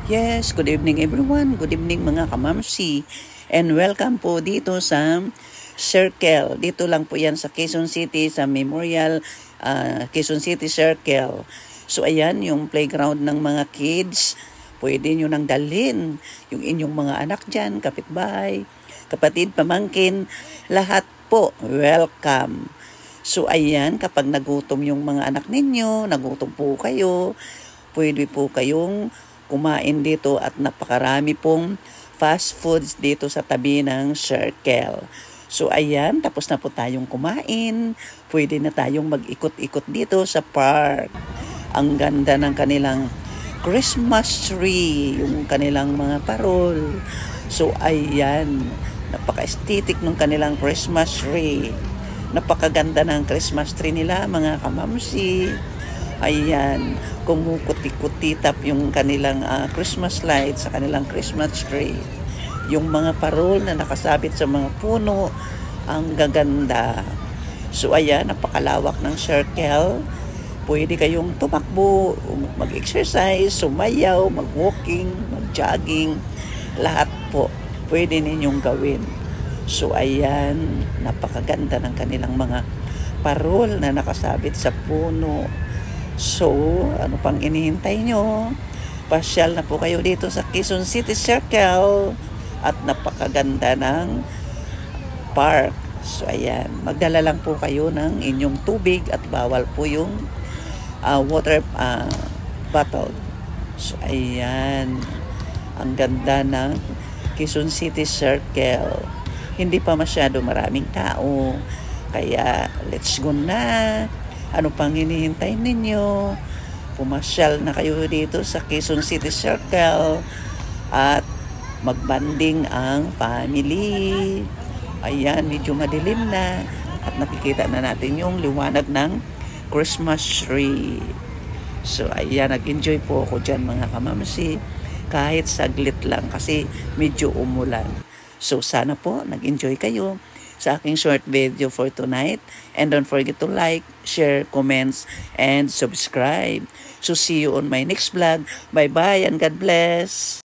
Yes, good evening everyone. Good evening mga kamamsi. And welcome po dito sa Circle. Dito lang po yan sa Quezon City, sa Memorial Quezon City Circle. So ayan, yung playground ng mga kids. Pwede nyo nang dalhin yung inyong mga anak dyan, kapitbahay, kapatid, pamangkin, lahat po, welcome. So ayan, kapag nagutom yung mga anak ninyo, nagutom po kayo, pwede po kayong kumain dito at napakarami pong fast foods dito sa tabi ng Circle. So ayan, tapos na po tayong kumain. Pwede na tayong mag-ikot-ikot dito sa park. Ang ganda ng kanilang Christmas tree, yung kanilang mga parol. So ayan, napaka-aesthetic ng kanilang Christmas tree. Napakaganda ng Christmas tree nila mga kamamsi. Ayan, kumukuti-kutitap yung kanilang Christmas lights sa kanilang Christmas tree. Yung mga parol na nakasabit sa mga puno, ang gaganda. So ayan, napakalawak ng circle. Pwede kayong tumakbo, mag-exercise, sumayaw, mag-walking, mag-jogging. Lahat po, pwede ninyong gawin. So ayan, napakaganda ng kanilang mga parol na nakasabit sa puno. So, ano pang inihintay nyo? Pasyal na po kayo dito sa Quezon City Circle at napakaganda ng park. So, ayan. Magdala lang po kayo ng inyong tubig at bawal po yung water bottle. So, ayan. Ang ganda ng Quezon City Circle. Hindi pa masyado maraming tao. Kaya, let's go na. Ano pang hinihintay ninyo? Pumasyal na kayo dito sa Quezon City Circle at magbanding ang family. Ayan, medyo madilim na at nakikita na natin yung liwanag ng Christmas tree. So, ayan, nag-enjoy po ako dyan mga kamamsi. Kahit saglit lang kasi medyo umulan. So, sana po nag-enjoy kayo sa aking short video for tonight. And don't forget to like, share, comments, and subscribe. So see you on my next vlog. Bye-bye and God bless.